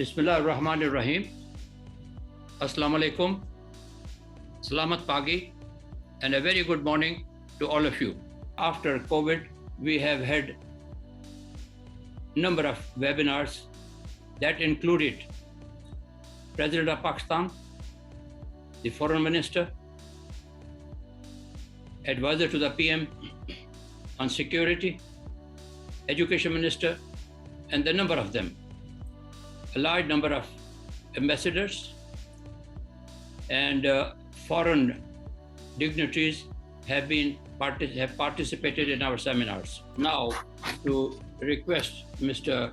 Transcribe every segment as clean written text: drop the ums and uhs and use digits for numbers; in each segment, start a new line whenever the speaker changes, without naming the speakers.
Bismillahirrahmanirrahim. Assalamu alaikum. Salamat pagi. And a very good morning to all of you. After COVID, we have had a number of webinars that included President of Pakistan, the Foreign Minister, Advisor to the PM on Security, Education Minister, and the number of them. A large number of ambassadors and foreign dignitaries have participated in our seminars. Now, to request Mr.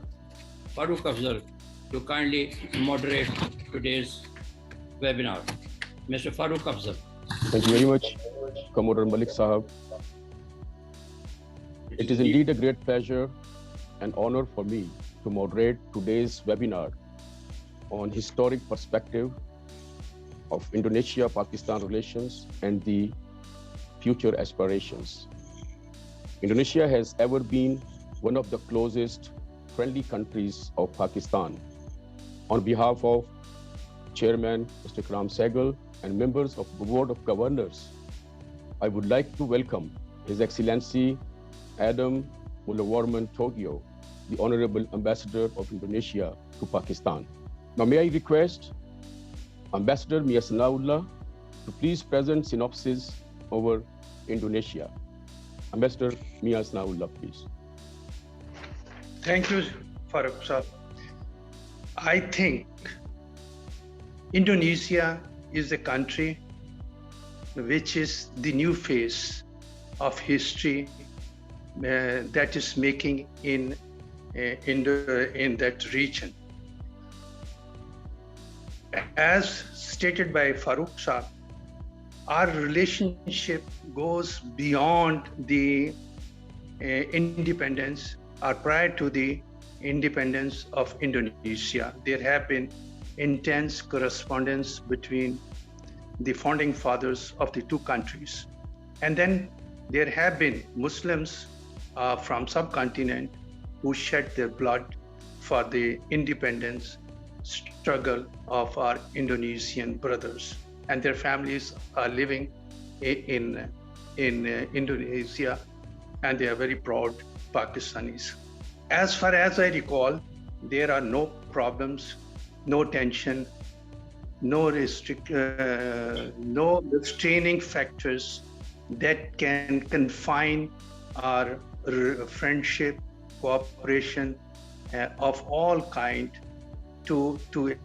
Farooq Afzal to kindly moderate today's webinar. Mr. Farooq Afzal.
Thank you very much, Commodore Malik Sahab. It is indeed a great pleasure and honor for me to moderate today's webinar on historic perspective of Indonesia-Pakistan relations and the future aspirations. Indonesia has ever been one of the closest friendly countries of Pakistan. On behalf of Chairman Mr. Ikram Sehgal and members of the Board of Governors, I would like to welcome His Excellency Adam Mulawarman Tugio, the Honorable Ambassador of Indonesia to Pakistan. Now, may I request Ambassador Mia Sanaullah to please present synopsis over Indonesia. Ambassador Mia Sanaullah, please.
Thank you, Farooq sir. I think Indonesia is a country which is the new phase of history that is making in that region. As stated by Farooq sir, our relationship goes beyond the independence or prior to the independence of Indonesia. There have been intense correspondence between the founding fathers of the two countries. And then there have been Muslims from subcontinent who shed their blood for the independence struggle of our Indonesian brothers. And their families are living in Indonesia, and they are very proud Pakistanis. As far as I recall, there are no problems, no tension, no restraining factors that can confine our friendship, cooperation of all kind to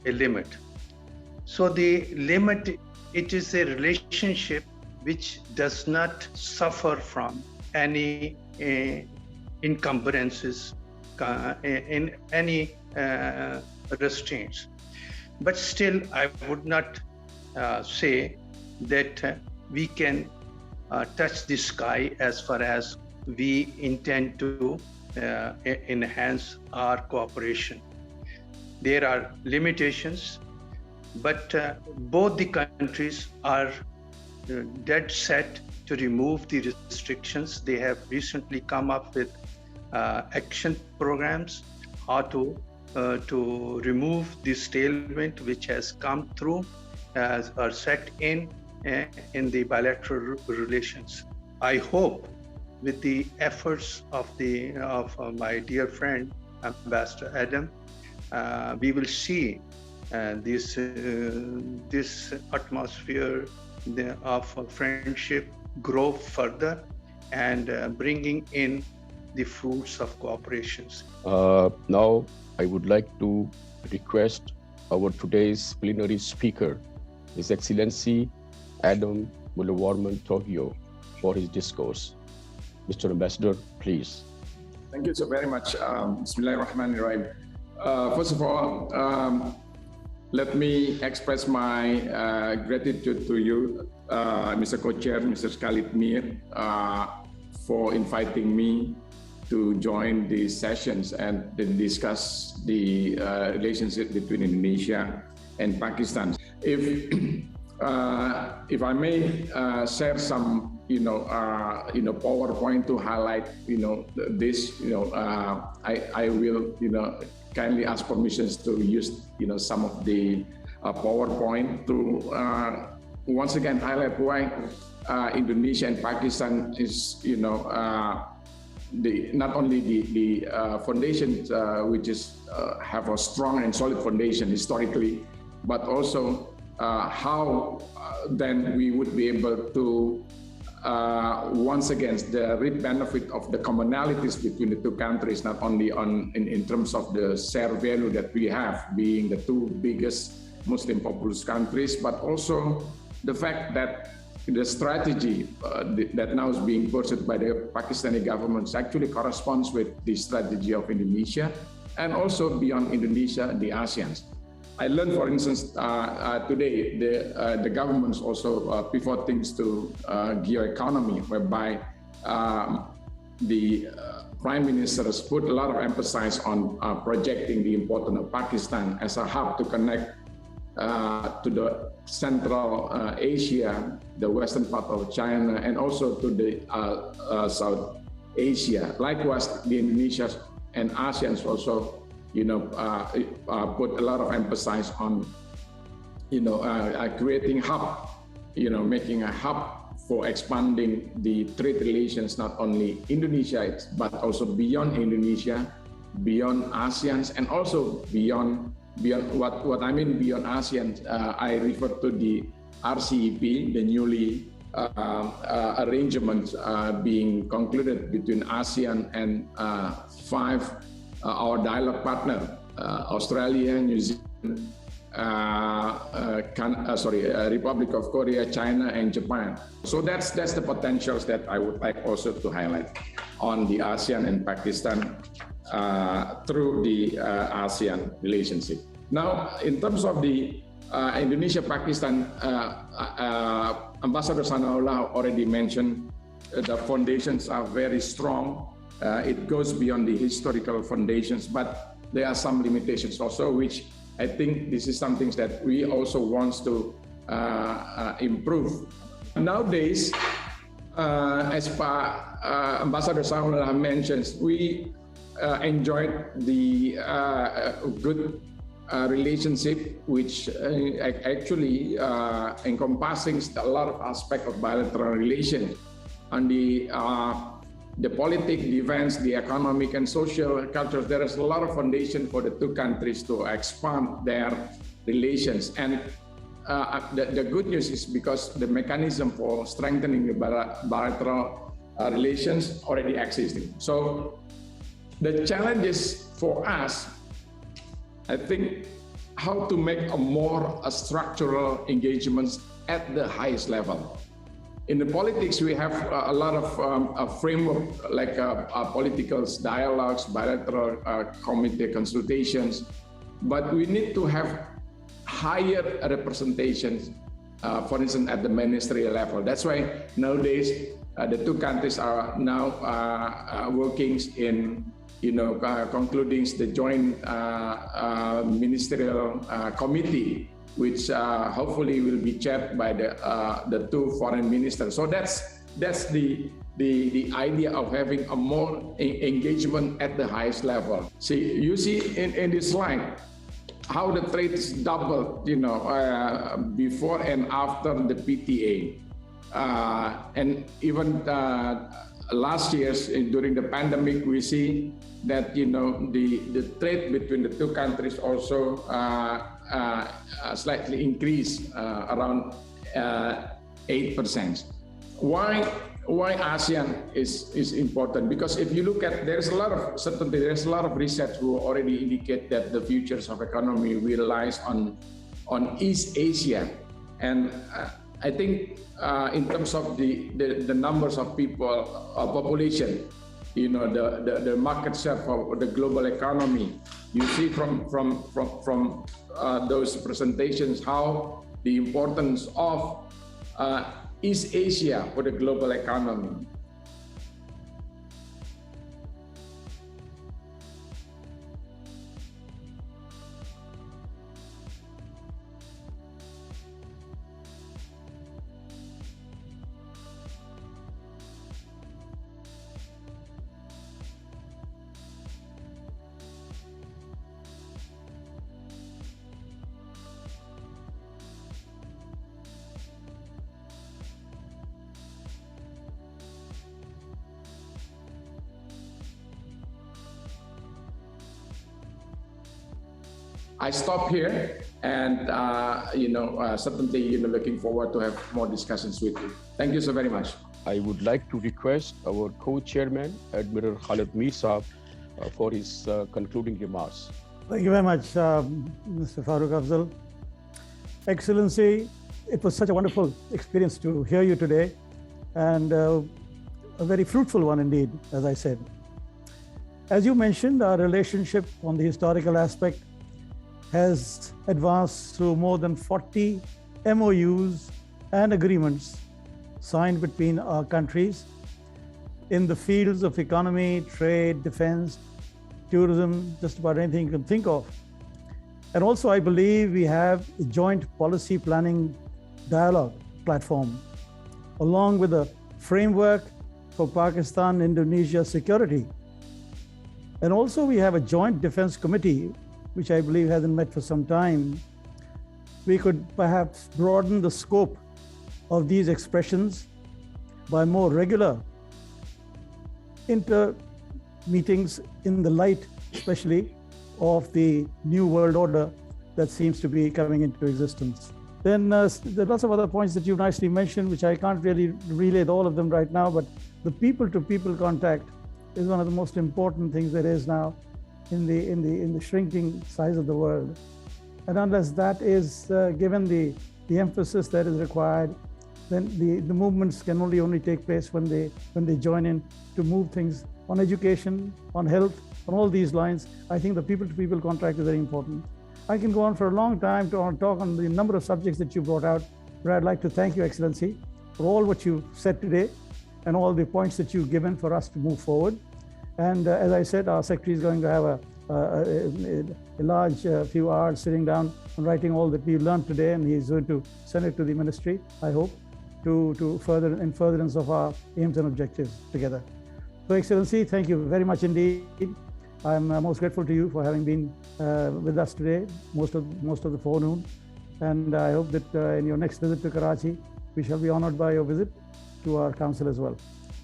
a limit. So the limit, it is a relationship which does not suffer from any encumbrances, in any restraints. But still, I would not say that we can touch the sky as far as we intend to enhance our cooperation. There are limitations, but both the countries are dead set to remove the restrictions. They have recently come up with action programs how to remove the stalemate which has come through or set in the bilateral relations. I hope with the efforts of my dear friend Ambassador Adam, we will see this atmosphere of friendship grow further and bringing in the fruits of cooperations.
Now, I would like to request our today's plenary speaker, His Excellency Adam Mulawarman Tugio, for his discourse. Mr. Ambassador, please.
Thank you so very much. Bismillahirrahmanirrahim. First of all, let me express my gratitude to you, Mr. Co-Chair, Mr. Khalid Mir, for inviting me to join these sessions and then discuss the relationship between Indonesia and Pakistan. If I may share some PowerPoint to highlight, this. I will, kindly ask permissions to use, some of the PowerPoint to once again highlight why Indonesia and Pakistan is, not only the foundation, which is have a strong and solid foundation historically, but also how then we would be able to once again the reap benefit of the commonalities between the two countries, not only in terms of the shared value that we have, being the two biggest Muslim populous countries, but also the fact that the strategy that now is being pursued by the Pakistani government actually corresponds with the strategy of Indonesia, and also beyond Indonesia, the ASEAN. I learned, for instance, today the government's also pivoting to geoeconomy, whereby the Prime Minister has put a lot of emphasis on projecting the importance of Pakistan as a hub to connect to the Central Asia, the western part of China, and also to the South Asia. Likewise, the Indonesia and ASEAN also, put a lot of emphasis on, creating hub, making a hub for expanding the trade relations, not only Indonesia, but also beyond Indonesia, beyond ASEAN, and also beyond what I mean beyond ASEAN, I refer to the RCEP, the newly arrangements being concluded between ASEAN and five our dialogue partner, Australia, New Zealand, Republic of Korea, China, and Japan. So that's the potentials that I would like also to highlight on the ASEAN and Pakistan through the ASEAN relationship. Now, in terms of the Indonesia-Pakistan, Ambassador Sanaullah already mentioned the foundations are very strong. It goes beyond the historical foundations, but there are some limitations also, which I think this is something that we also want to improve. Nowadays, as Ambassador Sanaullah mentions, we enjoyed the good relationship, which actually encompassing a lot of aspects of bilateral relations on the politics, the events, the economic and social cultures. There is a lot of foundation for the two countries to expand their relations. And the good news is because the mechanism for strengthening the bilateral relations already existing. So the challenges for us, I think, how to make a more structural engagements at the highest level. In the politics, we have a lot of a framework like political dialogues, bilateral committee consultations, but we need to have higher representations, for instance, at the ministerial level. That's why nowadays the two countries are now working in concluding the joint ministerial committee, which hopefully will be chaired by the two foreign ministers. So that's the idea of having a more engagement at the highest level. See, you see in this slide how the trade is doubled, before and after the PTA, and even last year during the pandemic, we see that the trade between the two countries also slightly increased, around 8%. Why ASEAN is important? Because if you look at, there's a lot of research who already indicate that the futures of economy will lies on East Asia, and I think in terms of the numbers of people, population, the market share for the global economy, you see from those presentations how the importance of East Asia for the global economy. I stop here, and certainly looking forward to have more discussions with you. Thank you so very much.
I would like to request our co-chairman, Admiral Khalid Misa, for his concluding remarks.
Thank you very much, Mr. Farooq Afzal. Excellency, it was such a wonderful experience to hear you today, and a very fruitful one indeed, as I said. As you mentioned, our relationship on the historical aspect has advanced through more than 40 MOUs and agreements signed between our countries in the fields of economy, trade, defense, tourism, just about anything you can think of. And also, I believe we have a joint policy planning dialogue platform, along with a framework for Pakistan-Indonesia security. And also, we have a joint defense committee, which I believe hasn't met for some time. We could perhaps broaden the scope of these expressions by more regular inter-meetings in the light, especially, of the new world order that seems to be coming into existence. Then there are lots of other points that you nicely mentioned, which I can't really relay all of them right now, but the people-to-people contact is one of the most important things there is now in the shrinking size of the world. And unless that is given the emphasis that is required, then the movements can only take place when they join in to move things on education, on health, on all these lines. I think the people-to-people contact is very important. I can go on for a long time to talk on the number of subjects that you brought out, but I'd like to thank you, Excellency, for all what you said today and all the points that you've given for us to move forward. And as I said, our secretary is going to have a large few hours sitting down and writing all that we learned today, and he's going to send it to the ministry, I hope, to further in furtherance of our aims and objectives together. So, Excellency, thank you very much indeed. I'm most grateful to you for having been with us today, most of the forenoon, and I hope that in your next visit to Karachi, we shall be honored by your visit to our council as well.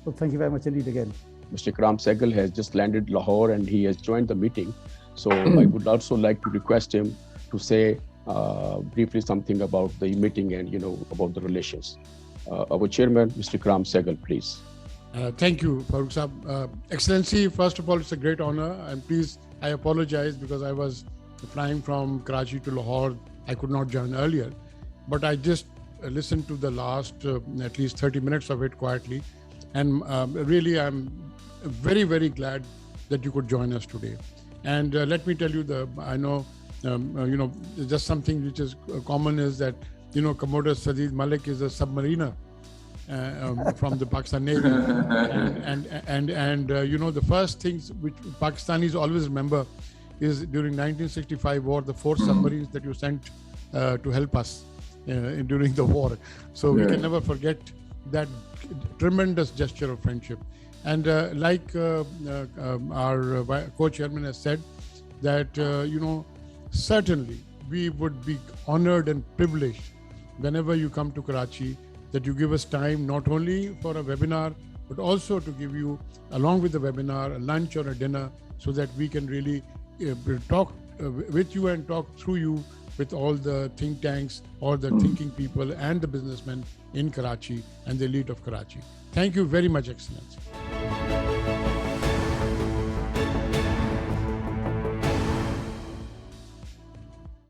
So, thank you very much indeed again.
Mr. Ikram Sehgal has just landed Lahore and he has joined the meeting. So I would also like to request him to say briefly something about the meeting and about the relations. Our chairman, Mr. Ikram Sehgal, please.
Thank you, Farooq Sahab. Excellency, first of all, it's a great honor, and please, I apologize because I was flying from Karachi to Lahore. I could not join earlier, but I just listened to the last at least 30 minutes of it quietly, and really I'm very, very glad that you could join us today. And let me tell you, I know, just something which is common is that, Commodore Sadeed Malik is a submariner from the Pakistan Navy. And the first things which Pakistanis always remember is during 1965 war, the 4 submarines that you sent to help us during the war. So we can never forget that tremendous gesture of friendship. And like our co-chairman has said, that, certainly we would be honored and privileged whenever you come to Karachi, that you give us time not only for a webinar, but also to give you, along with the webinar, a lunch or a dinner, so that we can really talk with you and talk through you with all the think tanks, all the thinking people and the businessmen in Karachi and the elite of Karachi. Thank you very much, Excellency.